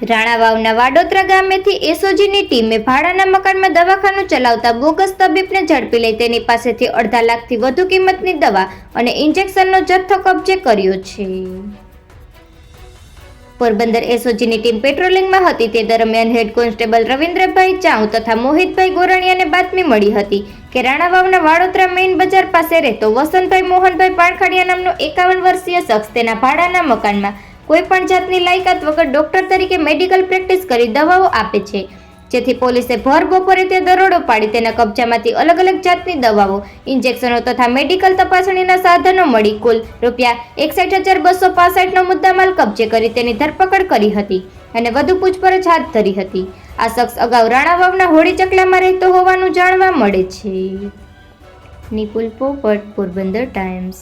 રાણાવાવના વાડોદરા ગામેથી એસઓજીની ટીમે ભાડાના મકાનમાં દવાખાનું ચલાવતા બોગસ તબીબને ઝડપી લઈ તેની પાસેથી 2.5 લાખથી વધુ કિંમતની દવા અને ઇન્જેક્શનનો જથ્થો કબજે કર્યો છે. પોરબંદર એસઓજીની ટીમ પેટ્રોલિંગમાં હતી તે દરમિયાન હેડ કોન્સ્ટેબલ રવિન્દ્રભાઈ ચાઉ તથા મોહિતભાઈ ગોરણીયાને બાતમી મળી હતી કે રાણાવાવના વાડોદરા મેઇન બજાર પાસે રહેતો વસંતભાઈ મોહનભાઈ પાણખડિયા નામનો 51 વર્ષીય શખ્સ તેના ભાડાના મકાનમાં કોઈ પણ જાતની લાયકાત વગર ડોક્ટર તરીકે મેડિકલ પ્રેક્ટિસ કરી દવાઓ આપે છે, જેથી પોલીસે ભર બપોરે તે દરોડો પાડી તેના કબજામાંથી અલગ અલગ જાતની દવાઓ, ઇન્જેક્શનો તથા મેડિકલ તપાસણીના સાધનો મળી કુલ ₹61,265નો મુદ્દામાલ કબજે કરી તેની ધરપકડ કરી હતી અને વધુ પૂછપરછ હાથ ધરી હતી. આ શખ્સ અગાઉ રાણાવાવના હોળી ચકલામાં રહેતો હોવાનું જાણવા મળે છે. નિપુલ પોપટ, પોરબંદર ટાઈમ્સ.